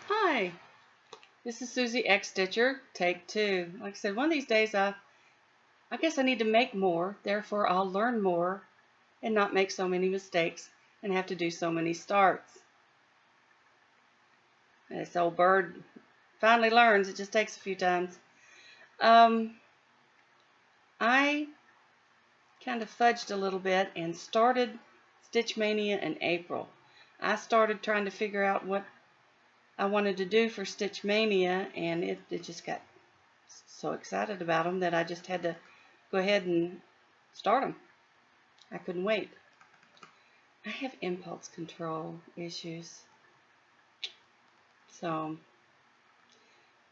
Hi, this is Susie X Stitcher, take 2. Like I said, one of these days I guess I need to make more, therefore I'll learn more and not make so many mistakes and have to do so many starts. This old bird finally learns, it just takes a few times. I kind of fudged a little bit and started Stitchmaynia in April. I started trying to figure out what I wanted to do for Stitchmaynia, and it just got so excited about them that I just had to go ahead and start them. I couldn't wait. I have impulse control issues. So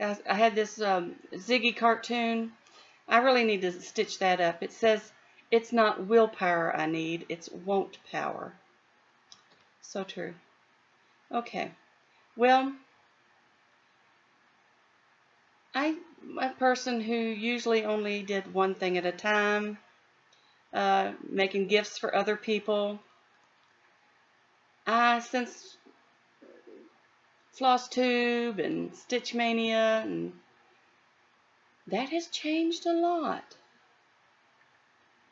I had this Ziggy cartoon. I really need to stitch that up. It says it's not willpower I need, it's won't power. So true. Okay. Well, I'm a person who usually only did one thing at a time, making gifts for other people. Since Flosstube and Stitchmaynia, and that has changed a lot.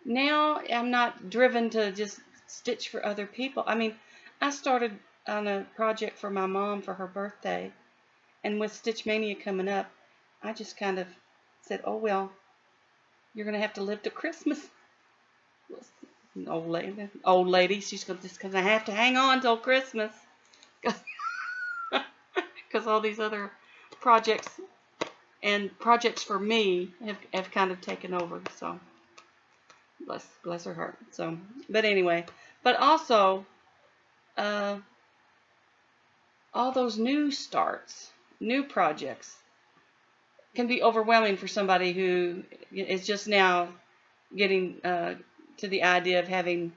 Now I'm not driven to just stitch for other people. I mean, I started on a project for my mom for her birthday, and with Stitchmaynia coming up, I just kind of said, oh well, you're going to have to live to Christmas. Old lady, she's just going to have to hang on till Christmas. Because all these other projects and projects for me have kind of taken over. So bless her heart. So, but anyway, but also all those new starts, new projects can be overwhelming for somebody who is just now getting to the idea of having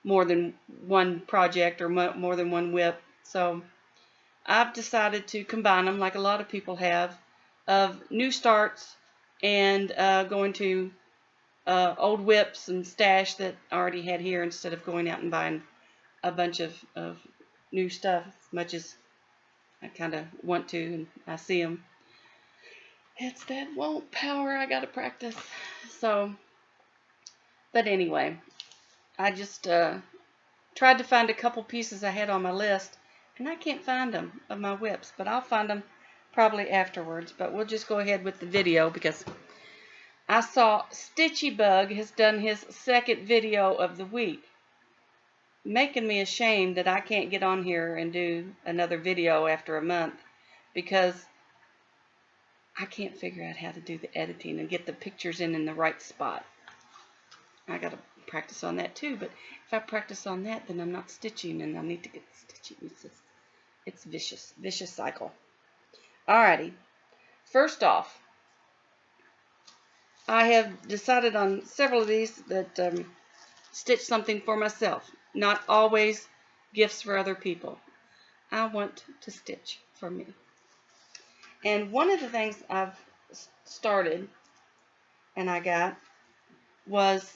more than one project or more than one whip. So I've decided to combine them, like a lot of people have, of new starts and going to old whips and stash that I already had here, instead of going out and buying a bunch of new stuff, as much as I kind of want to and I see them. It's that won't power, I gotta practice. So, but anyway, I just tried to find a couple pieces I had on my list, and I can't find them of my whips, but I'll find them probably afterwards. But we'll just go ahead with the video, because I saw Stitchy Bug has done his second video of the week, making me ashamed that I can't get on here and do another video after a month, because I can't figure out how to do the editing and get the pictures in the right spot. I gotta practice on that too, but if I practice on that, then I'm not stitching, and I need to get stitching. It's vicious cycle. Alrighty, first off, I have decided on several of these that stitch something for myself, not always gifts for other people. I want to stitch for me. And one of the things I've started and I got was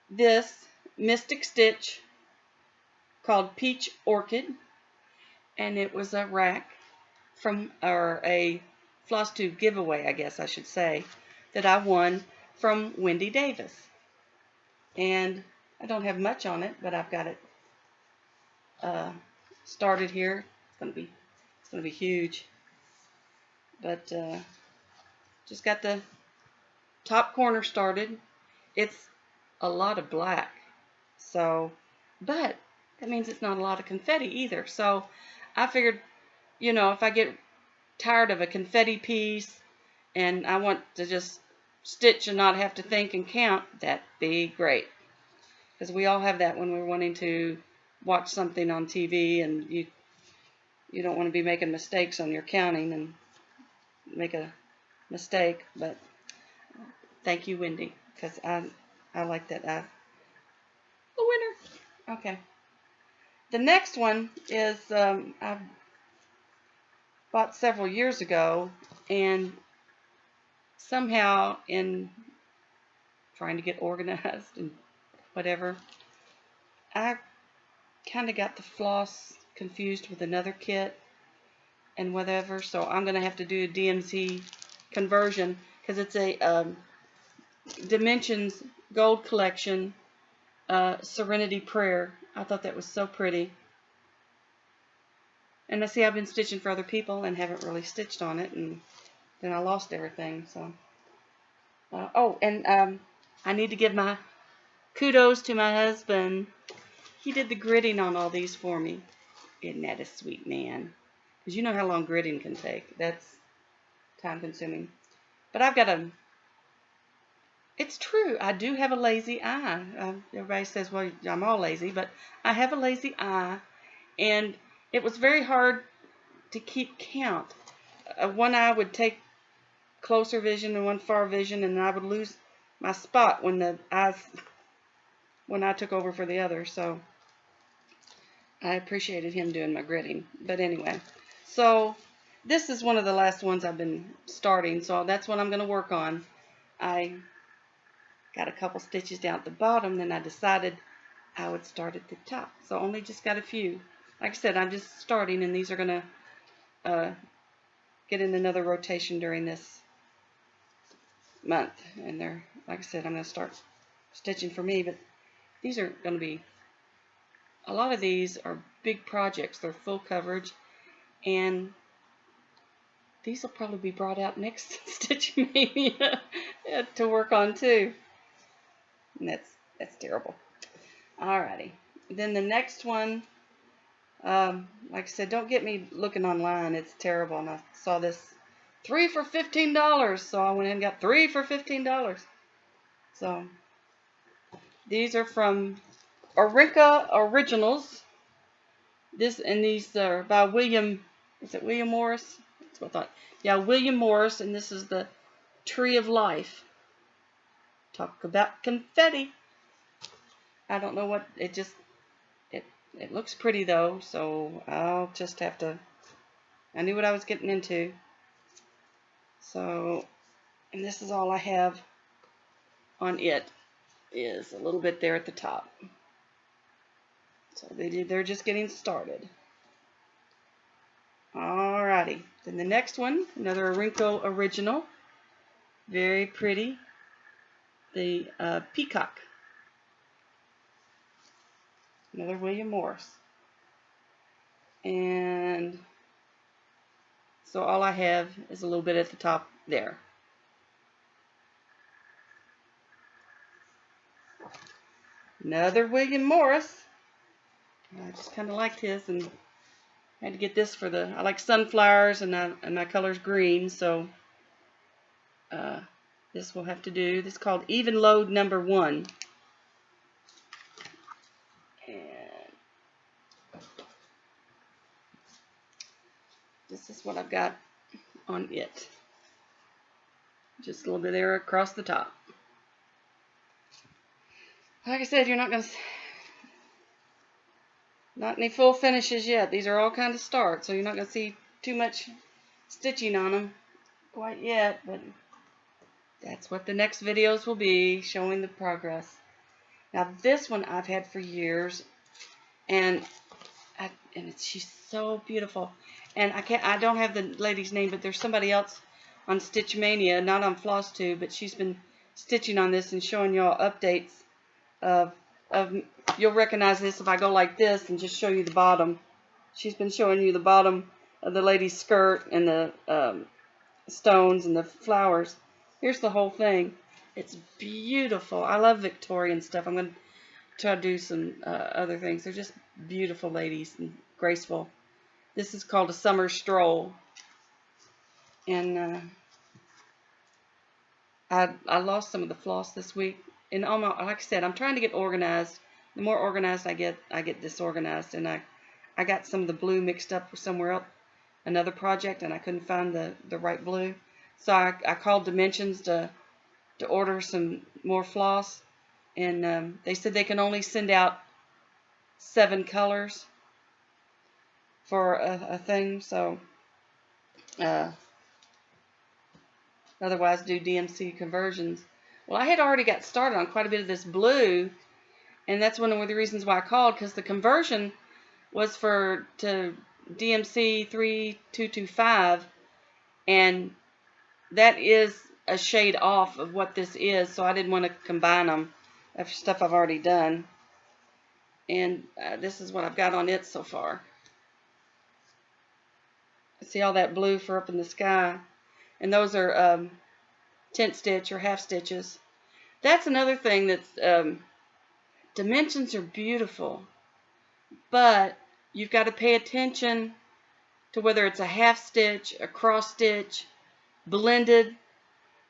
this Mystic Stitch called Peach Orchid, and it was a rack from, or a Flosstube giveaway, I guess I should say, that I won from Wendy Davis. And I don't have much on it, but I've got it started here. It's gonna be huge. But just got the top corner started. It's a lot of black, so, but that means it's not a lot of confetti either. So I figured, you know, if I get tired of a confetti piece and I want to just stitch and not have to think and count, that'd be great. Because we all have that when we're wanting to watch something on TV, and you don't want to be making mistakes on your counting and make a mistake. But thank you, Wendy, because I like that. The winner. Okay. The next one is I bought several years ago, and somehow in trying to get organized and whatever, I kind of got the floss confused with another kit, and whatever. So I'm going to have to do a DMC conversion because it's a Dimensions Gold Collection Serenity Prayer. I thought that was so pretty. And I see I've been stitching for other people and haven't really stitched on it, and then I lost everything. So, I need to give my kudos to my husband. He did the gridding on all these for me. Isn't that a sweet man? Because you know how long gridding can take. That's time consuming. But I've got it's true, I do have a lazy eye. Everybody says, well, I'm all lazy, but I have a lazy eye. And it was very hard to keep count. One eye would take closer vision and one far vision, and I would lose my spot when I took over for the other. So I appreciated him doing my gridding. But anyway, so this is one of the last ones I've been starting, so that's what I'm going to work on. I got a couple stitches down at the bottom, then I decided I would start at the top. So only just got a few. Like I said, I'm just starting, and these are going to get in another rotation during this month. And they're, like I said, I'm going to start stitching for me, but these are going to be, a lot of these are big projects. They're full coverage, and these will probably be brought out next Stitchmaynia to work on too. And that's terrible. Alrighty. Then the next one, like I said, don't get me looking online. It's terrible. And I saw this 3 for $15, so I went in and got 3 for $15. So these are from Orinka Originals. These are by William. Is it William Morris? That's what I thought. Yeah, William Morris, and this is the Tree of Life. Talk about confetti. I don't know what it just. It looks pretty though, so I'll just have to. I knew what I was getting into. So, and this is all I have on it. Is a little bit there at the top. So they're just getting started. Alrighty. Then the next one, another Orinka original. Very pretty. The Peacock. Another William Morris. And so all I have is a little bit at the top there. Another William Morris. I just kind of liked his, and I had to get this for I like sunflowers, and my color's green, so this will have to do. This is called Even Load Number 1. And this is what I've got on it. Just a little bit there across the top. Like I said, you're not going to... Not any full finishes yet. These are all kind of starts, so you're not going to see too much stitching on them quite yet, but that's what the next videos will be, showing the progress. Now this one I've had for years, and she's so beautiful. And I don't have the lady's name, but there's somebody else on Stitchmaynia, not on Flosstube, but she's been stitching on this and showing y'all updates of you'll recognize this if I go like this and just show you the bottom. She's been showing you the bottom of the lady's skirt and the stones and the flowers. Here's the whole thing. It's beautiful. I love Victorian stuff. I'm going to try to do some other things. They're just beautiful ladies and graceful. This is called a summer stroll. And I lost some of the floss this week. And like I said, I'm trying to get organized. The more organized I get disorganized. And I got some of the blue mixed up with somewhere else, another project, and I couldn't find the right blue. So I called Dimensions to order some more floss, and they said they can only send out 7 colors for a thing. So otherwise do DMC conversions. Well, I had already got started on quite a bit of this blue, and that's one of the reasons why I called, because the conversion was to DMC 3225, and that is a shade off of what this is, so I didn't want to combine them. That's stuff I've already done. And this is what I've got on it so far. See all that blue for up in the sky? And those are tent stitch or half stitches. That's another thing that's, dimensions are beautiful, but you've got to pay attention to whether it's a half stitch, a cross stitch, blended.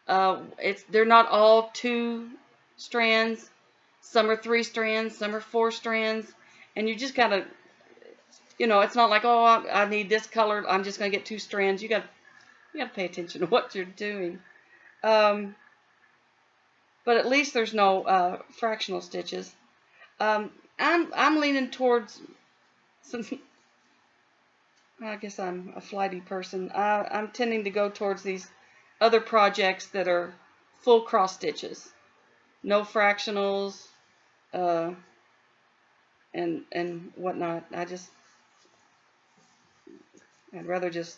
They're not all 2 strands. Some are 3 strands, some are 4 strands, and you just gotta, it's not like, oh, I need this color, I'm just gonna get 2 strands. You gotta pay attention to what you're doing. But at least there's no fractional stitches. I'm leaning towards some. I guess I'm a flighty person. I'm tending to go towards these other projects that are full cross stitches, no fractionals, and whatnot. I'd rather just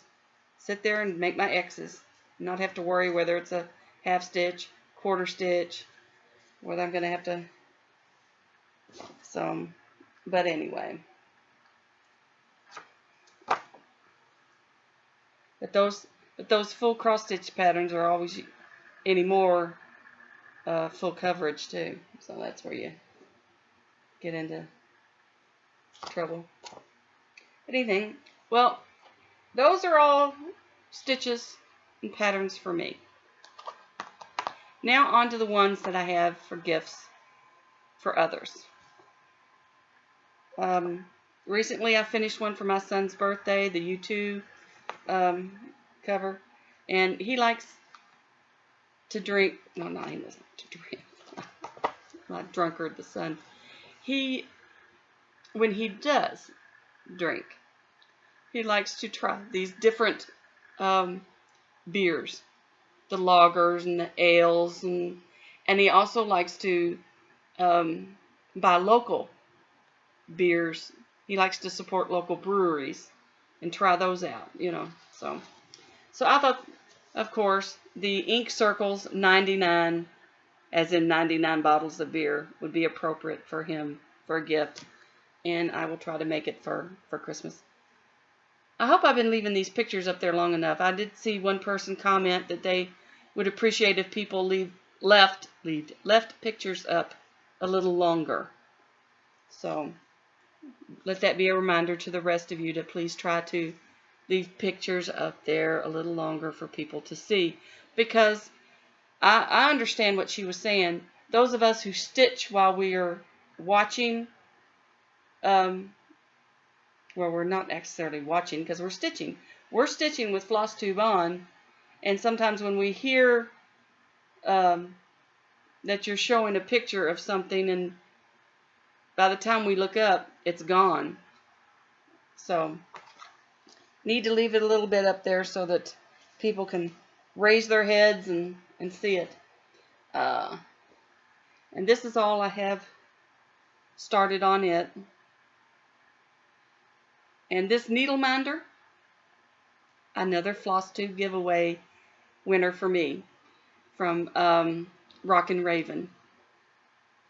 sit there and make my X's, not have to worry whether it's a half stitch, quarter stitch, whether I'm gonna have to some. But anyway. But those full cross stitch patterns are always anymore full coverage too. So that's where you get into trouble. But anything, well, those are all stitches and patterns for me. Now on to the ones that I have for gifts for others. Recently I finished one for my son's birthday, the U2 cover, and he likes to drink. No, he doesn't to drink. Not drunkard, the son. When he does drink, he likes to try these different beers, the lagers and the ales, and he also likes to buy local beers. He likes to support local breweries and try those out, So I thought, of course, the ink circles 99, as in 99 bottles of beer, would be appropriate for him for a gift, and I will try to make it for Christmas. I hope I've been leaving these pictures up there long enough. I did see one person comment that they would appreciate if people left pictures up a little longer. So let that be a reminder to the rest of you to please try to leave pictures up there a little longer for people to see, because I understand what she was saying. Those of us who stitch while we are watching, well, we're not necessarily watching because we're stitching. We're stitching with Flosstube on, and sometimes when we hear that you're showing a picture of something, and by the time we look up, it's gone. So need to leave it a little bit up there so that people can raise their heads and see it. And this is all I have started on it. And this needle minder, another Flosstube giveaway winner for me from Rockin' Raven.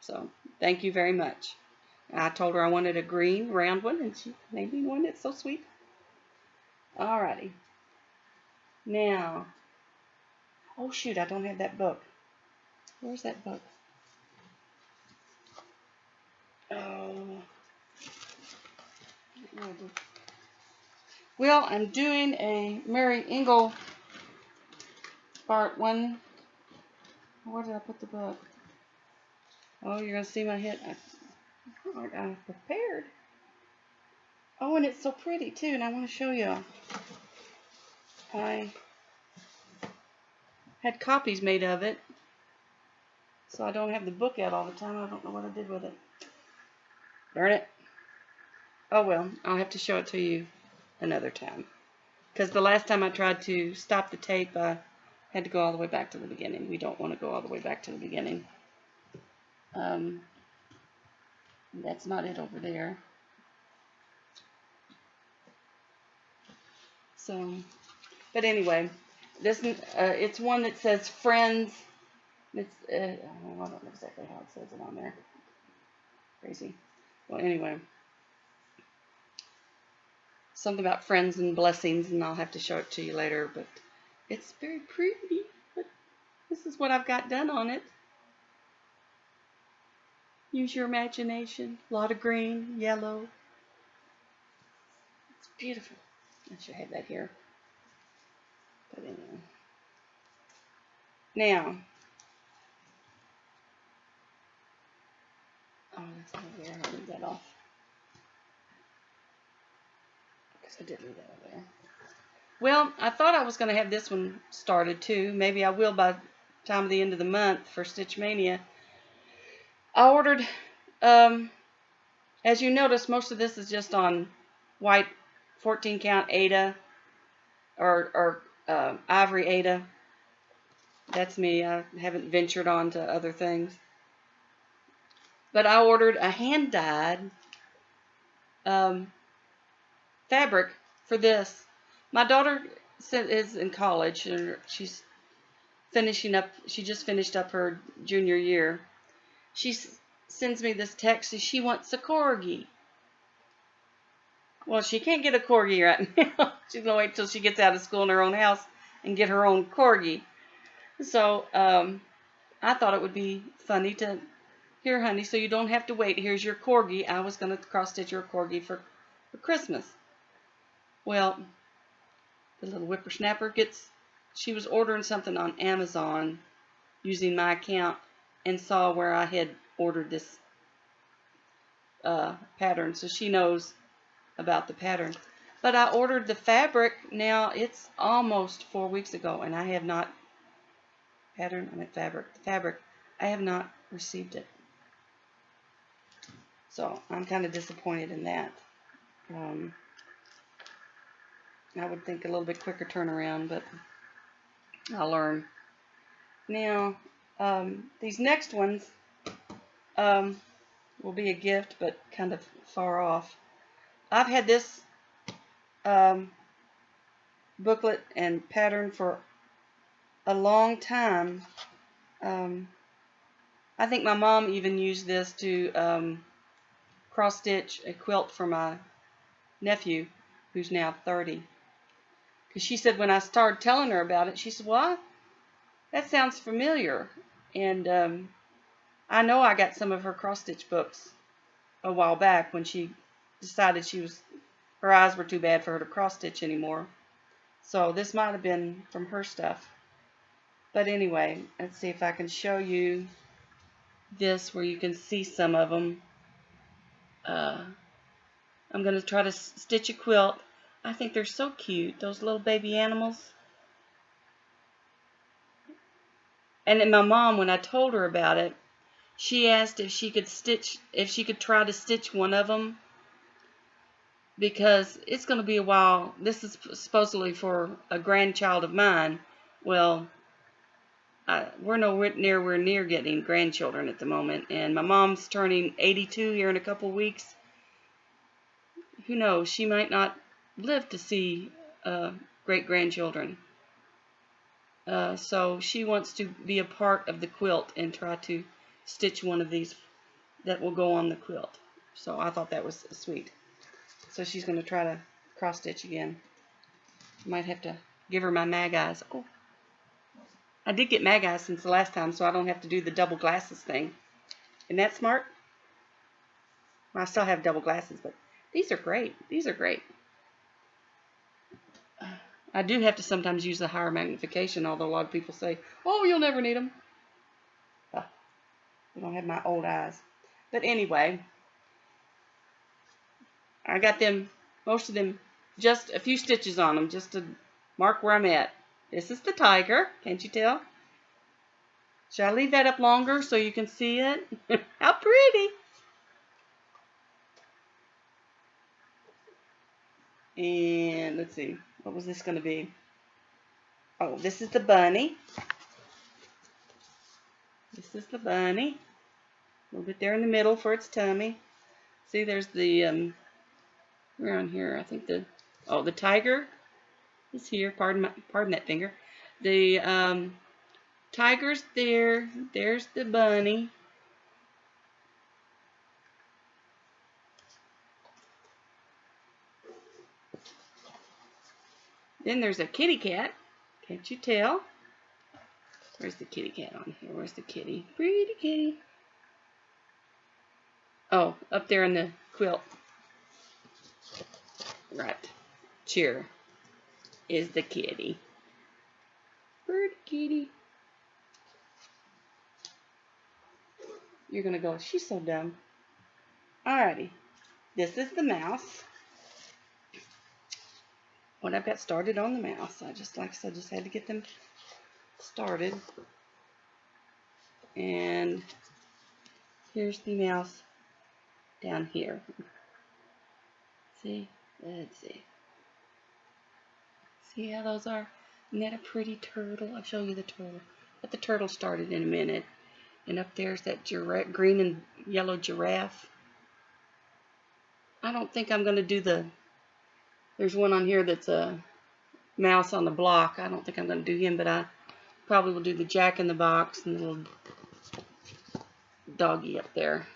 So thank you very much. I told her I wanted a green round one, and she made me one. It's so sweet. Alrighty. Now, oh shoot, I don't have that book. Where's that book? Oh. Well, I'm doing a Mary Engel part one. Where did I put the book? Oh, you're going to see my head. I'm prepared. Oh, and it's so pretty too, and I want to show you. I had copies made of it, so I don't have the book out all the time. I don't know what I did with it. Darn it. Oh well, I'll have to show it to you another time. Because the last time I tried to stop the tape, I had to go all the way back to the beginning. We don't want to go all the way back to the beginning. That's not it over there. So, but anyway, this it's one that says friends. It's I don't know exactly how it says it on there. Crazy. Well, anyway, something about friends and blessings, and I'll have to show it to you later. But it's very pretty. But this is what I've got done on it. Use your imagination. A lot of green, yellow. It's beautiful. I should have that here. But anyway. Now, oh, that's over there. I'll leave that off. Because I did leave that over there. Well, I thought I was going to have this one started too. Maybe I will by the time of the end of the month for Stitchmaynia. I ordered, as you notice, most of this is just on white 14 count Ada or ivory Ada. That's me. I haven't ventured on to other things. But I ordered a hand-dyed fabric for this. My daughter is in college, and she's finishing up. She just finished up her junior year. She sends me this text. She wants a corgi. Well, she can't get a corgi right now. She's gonna wait till she gets out of school in her own house and get her own corgi. So I thought it would be funny to, here, honey, so you don't have to wait. Here's your corgi. I was gonna cross stitch your corgi for Christmas. Well, the little whippersnapper she was ordering something on Amazon using my account and saw where I had ordered this pattern, so she knows about the pattern. But I ordered the fabric. Now it's almost 4 weeks ago, and I have not fabric. The fabric, I have not received it. So I'm kind of disappointed in that. I would think a little bit quicker turnaround, but I'll learn. Now, these next ones will be a gift, but kind of far off. I've had this booklet and pattern for a long time. I think my mom even used this to cross stitch a quilt for my nephew, who's now 30. Because she said when I started telling her about it, she said, well, that sounds familiar. And I know I got some of her cross stitch books a while back when she decided her eyes were too bad for her to cross stitch anymore. So this might have been from her stuff. But anyway, let's see if I can show you this where you can see some of them. I'm going to try to stitch a quilt. I think they're so cute, those little baby animals. And then my mom, when I told her about it, she asked if she could try to stitch one of them, because it's going to be a while. This is supposedly for a grandchild of mine. Well, we're nowhere near getting grandchildren at the moment, and my mom's turning 82 here in a couple weeks. Who knows? She might not live to see great-grandchildren. So she wants to be a part of the quilt and try to stitch one of these that will go on the quilt. So I thought that was sweet. So she's going to try to cross stitch again. Might have to give her my mag eyes. Oh, I did get mag eyes since the last time, so I don't have to do the double glasses thing. Isn't that smart? Well, I still have double glasses, but these are great. These are great. I do have to sometimes use the higher magnification, although a lot of people say, oh, you'll never need them. I don't have my old eyes. But anyway, I got them, most of them, just a few stitches on them, just to mark where I'm at. This is the tiger. Can't you tell? Should I leave that up longer so you can see it? How pretty! And let's see, what was this going to be? Oh, this is the bunny. This is the bunny. A little bit there in the middle for its tummy. See, there's the, around here, I think the tiger. is here. Pardon that finger. The tiger's there. There's the bunny. Then there's a kitty cat. Can't you tell? Where's the kitty cat on here? Where's the kitty? Pretty kitty. Oh, up there in the quilt. Right. Cheer is the kitty. Pretty kitty. You're going to go, she's so dumb. Alrighty. This is the mouse. What I've got started on the mouse. I just, like I said, just had to get them started. And here's the mouse down here. See? Let's see. See how those are? Isn't that a pretty turtle? I'll show you the turtle. But the turtle started in a minute. And up there's that green and yellow giraffe. I don't think I'm going to do there's one on here that's a mouse on the block. I don't think I'm going to do him, but I probably will do the Jack in the Box and the little doggy up there.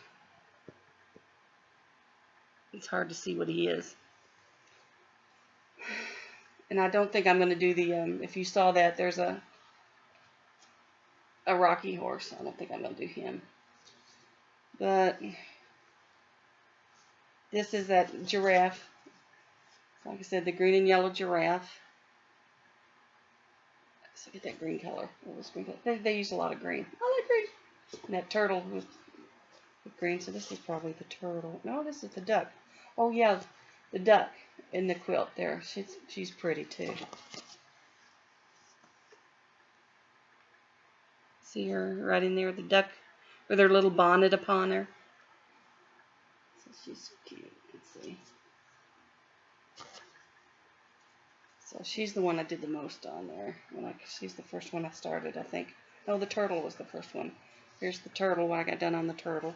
It's hard to see what he is. And I don't think I'm going to do the, if you saw that, there's a rocky horse. I don't think I'm going to do him. But this is that giraffe. Like I said, the green and yellow giraffe. So get that green color. They use a lot of green. I like green. And that turtle with green. So this is probably the turtle. No, this is the duck. Oh yeah, the duck in the quilt there. She's pretty too. See her right in there, the duck with her little bonnet upon her. So she's cute. Let's see. So she's the one I did the most on there. She's the first one I started, I think. No, the turtle was the first one. Here's the turtle, when I got done on the turtle.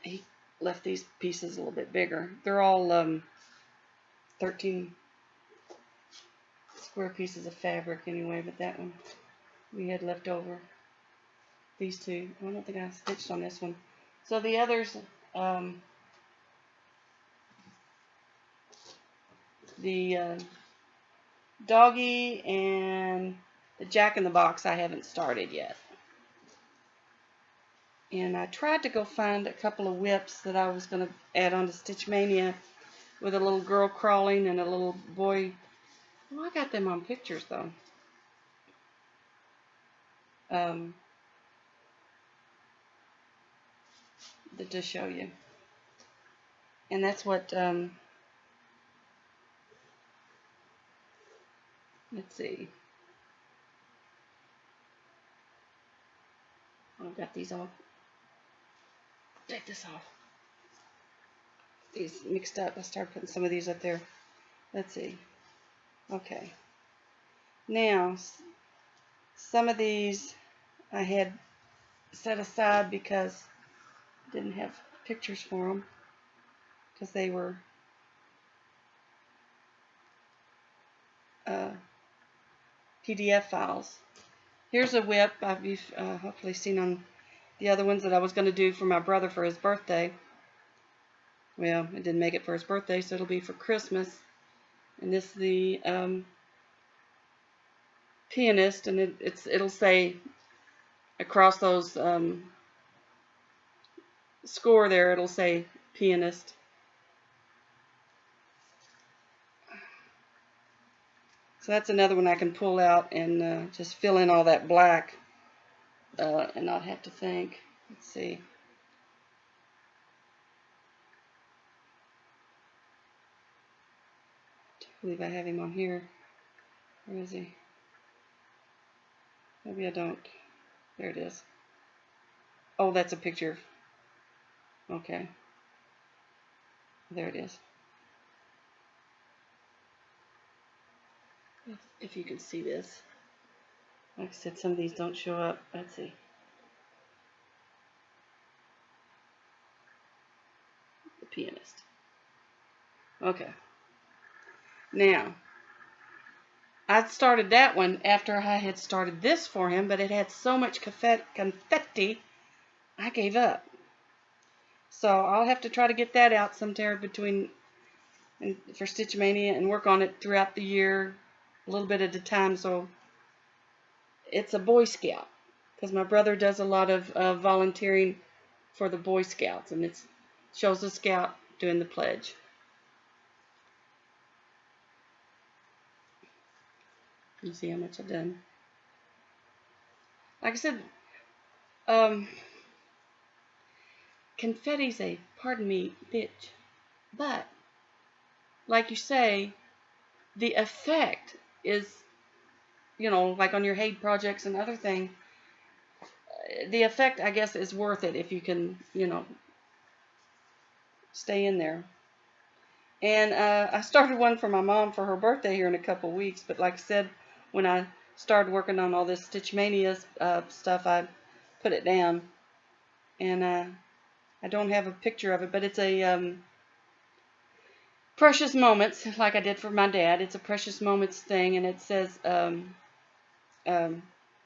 He left these pieces a little bit bigger. They're all 13 square pieces of fabric anyway, but that one we had left over. These two, I don't think I stitched on this one. So the others, the doggy and the Jack in the Box I haven't started yet. And I tried to go find a couple of whips that I was going to add on to Stitchmaynia with a little girl crawling and a little boy. Well, I got them on pictures though. To show you. And that's what, let's see. I've got these all. Take this off. These mixed up. I started putting some of these up there. Let's see. Okay. Now, some of these I had set aside because I didn't have pictures for them. Because they were PDF files. Here's a whip I've hopefully seen on the other ones that I was going to do for my brother for his birthday. Well, it didn't make it for his birthday, so it'll be for Christmas. And this is the Pianist, and it'll say across those score there, it'll say Pianist. So that's another one I can pull out and just fill in all that black and not have to think. Let's see. I believe I have him on here. Where is he? Maybe I don't. There it is. Oh, that's a picture. Okay. There it is. If you can see this. Like I said, some of these don't show up. Let's see. The Pianist. Okay. Now, I started that one after I had started this for him, but it had so much confetti, I gave up. So I'll have to try to get that out sometime between for Stitchmaynia and work on it throughout the year, a little bit at a time. So it's a Boy Scout, because my brother does a lot of volunteering for the Boy Scouts, and it shows a scout doing the pledge. You see how much I've done. Like I said, confetti's a, pardon me, bitch. But, like you say, the effect is, you know, like on your HADE projects and other thing, the effect, I guess, is worth it if you can, you know, stay in there. And I started one for my mom for her birthday here in a couple weeks, but like I said, when I started working on all this Stitchmaynia stuff, I put it down. And I don't have a picture of it, but it's a Precious Moments, like I did for my dad. It's a Precious Moments thing, and it says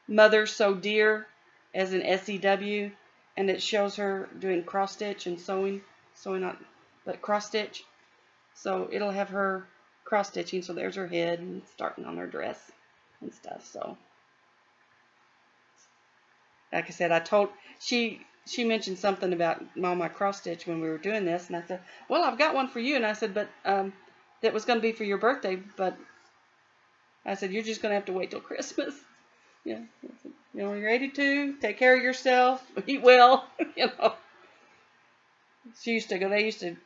Mother So Dear, as in SEW, and it shows her doing cross stitch and sewing on, but cross stitch. So it'll have her cross stitching. So there's her head and starting on her dress and stuff. So, like I said, she mentioned something about my cross stitch when we were doing this, and I said, well, I've got one for you. And I said, but that was going to be for your birthday, but I said, you're just going to have to wait till Christmas. Yeah, you know, you're 82. Take care of yourself. Eat well. You know. She used to go. They used to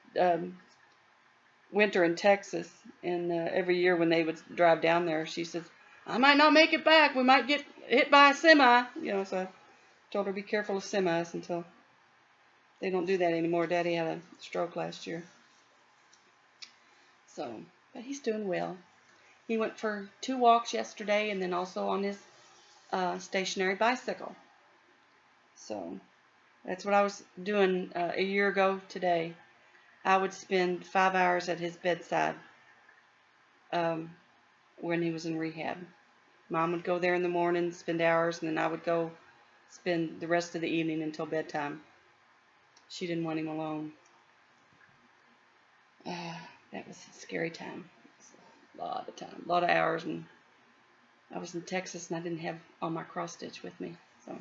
winter in Texas, and every year when they would drive down there, she says, I might not make it back. We might get hit by a semi. You know, so I told her be careful of semis until they don't do that anymore. Daddy had a stroke last year. So, but he's doing well. He went for 2 walks yesterday, and then also on his stationary bicycle. So that's what I was doing a year ago today. I would spend 5 hours at his bedside when he was in rehab. Mom would go there in the morning, spend hours, and then I would go spend the rest of the evening until bedtime. She didn't want him alone. That was a scary time. A lot of time, a lot of hours, and I was in Texas and I didn't have all my cross stitch with me. So,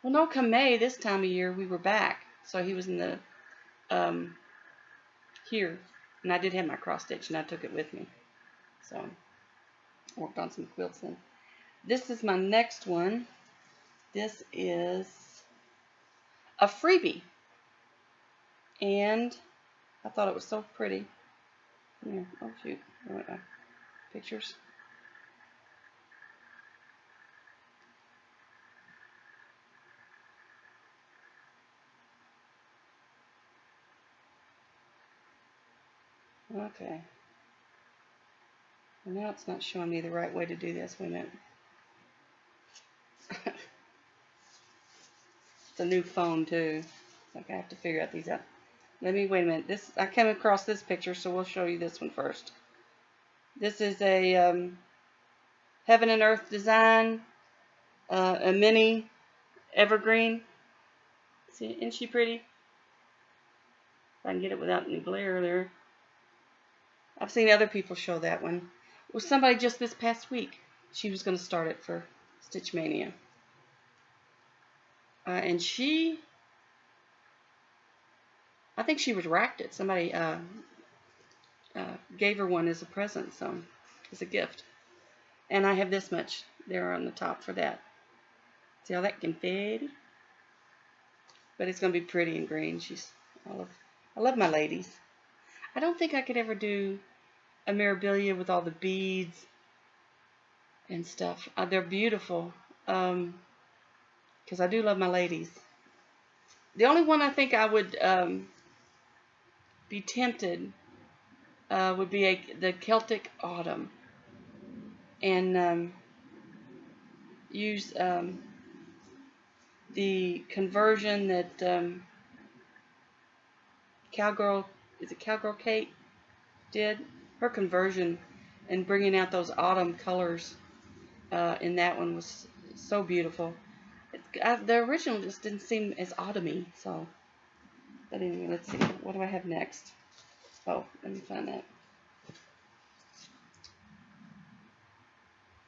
well, no, come May this time of year we were back, so he was in the here, and I did have my cross stitch and I took it with me. So, I worked on some quilts then. This is my next one. This is a freebie, and I thought it was so pretty. Here, oh shoot, pictures. Okay. Well, now it's not showing me the right way to do this. Wait a minute. It's a new phone too. So I have to figure out these out. Wait a minute. I came across this picture, so we'll show you this one first. This is a Heaven and Earth design, a mini evergreen. See, isn't she pretty? If I can get it without any glare there. I've seen other people show that one. Well, somebody just this past week, she was going to start it for Stitchmaynia. And I think she was racked it. Somebody gave her one as a present, so as a gift. And I have this much there on the top for that. See how that confetti? But it's going to be pretty and green. I love my ladies. I don't think I could ever do a Mirabilia with all the beads and stuff. They're beautiful. Because I do love my ladies. The only one I think I would be tempted would be the Celtic Autumn. And use the conversion that Cowgirl Kate did. Her conversion and bringing out those autumn colors in that one was so beautiful. The original just didn't seem as autumny, so. But anyway, let's see. What do I have next? Oh, let me find that.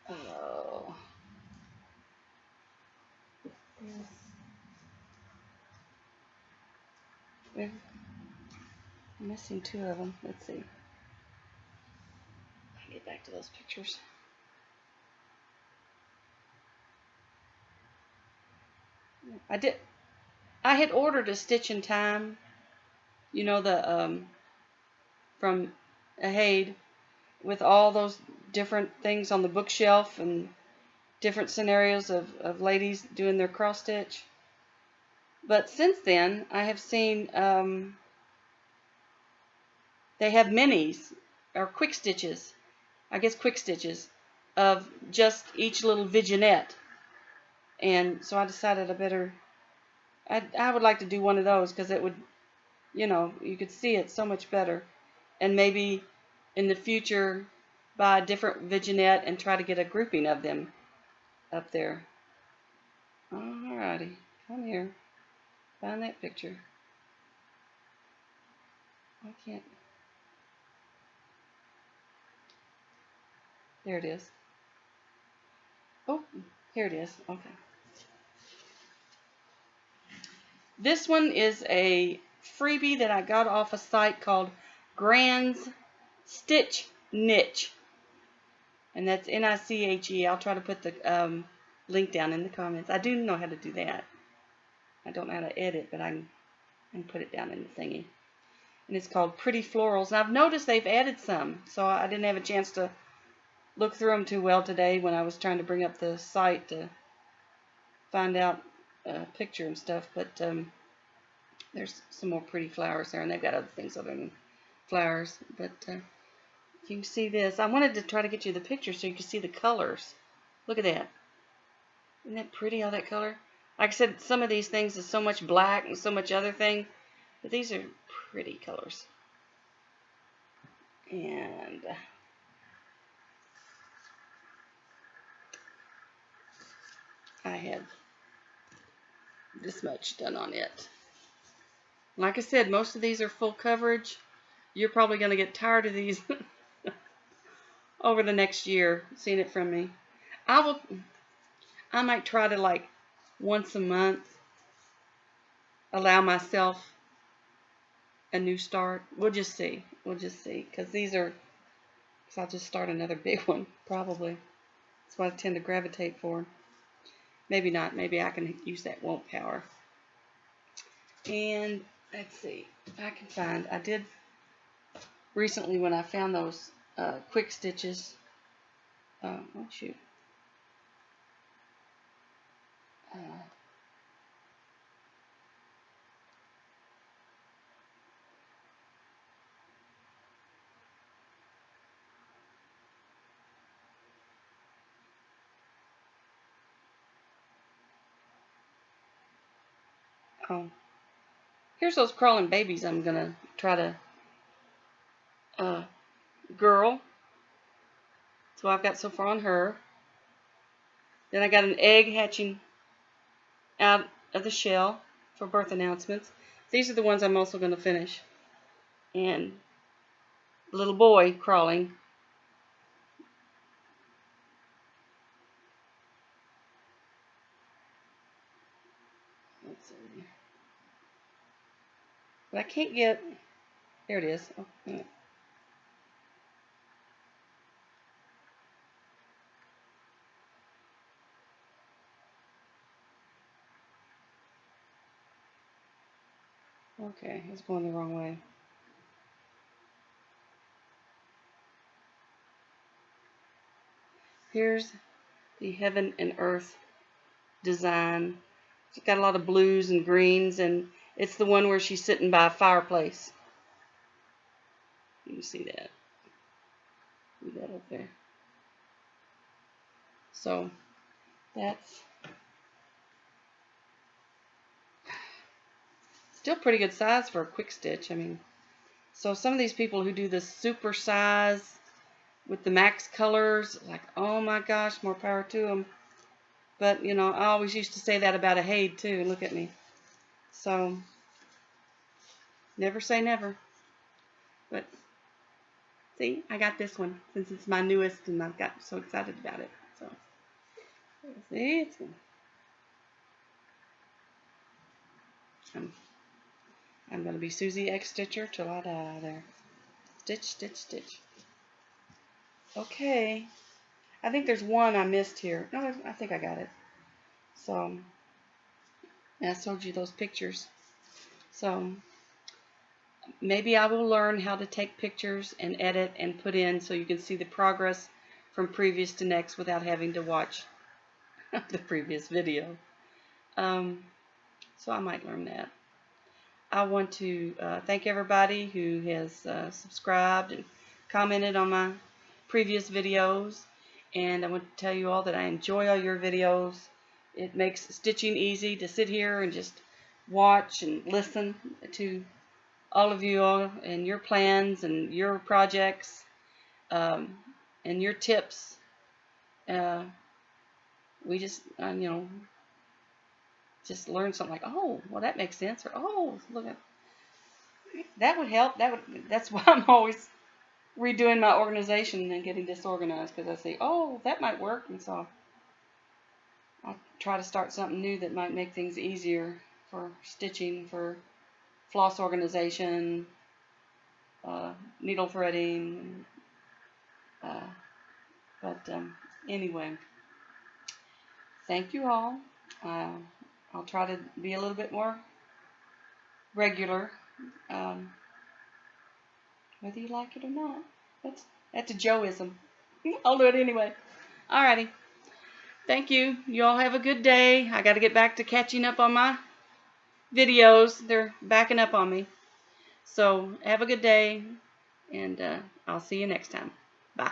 Oh. Yes. We're missing two of them. Let's see. I'll get back to those pictures. I had ordered a Stitch in Time, you know, the from HADE, with all those different things on the bookshelf and different scenarios of ladies doing their cross stitch. But since then, I have seen they have minis or quick stitches, I guess quick stitches, of just each little vignette. And so I decided I would like to do one of those, because it would, you know, you could see it so much better. And maybe in the future buy a different vignette and try to get a grouping of them up there. Alrighty, come here. Find that picture. I can't. There it is. Oh, here it is. Okay. This one is a freebie that I got off a site called Grand's Stitch Niche. And that's Niche. I'll try to put the link down in the comments. I do know how to do that. I don't know how to edit, but I can put it down in the thingy. And it's called Pretty Florals. And I've noticed they've added some, so I didn't have a chance to look through them too well today when I was trying to bring up the site to find out a picture and stuff. But there's some more pretty flowers there, and they've got other things other than flowers. But you can see this. I wanted to try to get you the picture so you can see the colors. Look at that. Isn't that pretty, all that color? Like I said, some of these things is so much black and so much other thing, but these are pretty colors. And I had this much done on it. Like I said, most of these are full coverage. You're probably going to get tired of these over the next year, seeing it from me. I might try to, like, once a month allow myself a new start. We'll just see. We'll just see. Because I'll just start another big one, probably. That's what I tend to gravitate for. Maybe not. Maybe I can use that won't power. And let's see if I can find. I did recently, when I found those quick stitches. Oh shoot. Oh, here's those crawling babies I'm gonna try to girl. So I've got so far on her. Then I got an egg hatching out of the shell for birth announcements. These are the ones I'm also going to finish. And the little boy crawling. Let's see. But I can't get. There it is. Oh, yeah. Okay, it's going the wrong way. Here's the heaven and earth design. It's got a lot of blues and greens, and it's the one where she's sitting by a fireplace. You can see that. See that up there. So that's still pretty good size for a quick stitch. I mean, so some of these people who do the super size with the max colors. Like, oh my gosh, more power to them. But, you know, I always used to say that about a HADE too. Look at me. So, never say never. But, see, I got this one since it's my newest and I've got so excited about it. So, see, I'm going to be Susie X Stitcher till I die there. Stitch, stitch, stitch. Okay. I think there's one I missed here. No, I think I got it. So, and I showed you those pictures. So, maybe I will learn how to take pictures and edit and put in so you can see the progress from previous to next without having to watch the previous video. So I might learn that. I want to thank everybody who has subscribed and commented on my previous videos. And I want to tell you all that I enjoy all your videos. It makes stitching easy to sit here and just watch and listen to all of you all and your plans and your projects and your tips. We just, you know, just learn something like, oh, well, that makes sense, or oh, look at that would help. That's why I'm always redoing my organization and getting disorganized, because I say, oh, that might work, and so I'll try to start something new that might make things easier for stitching, for floss organization, needle threading. But anyway, thank you all. I'll try to be a little bit more regular, whether you like it or not. That's a Joeism. I'll do it anyway. Alrighty. Thank you. You all have a good day. I got to get back to catching up on my videos. They're backing up on me. So have a good day, and I'll see you next time. Bye.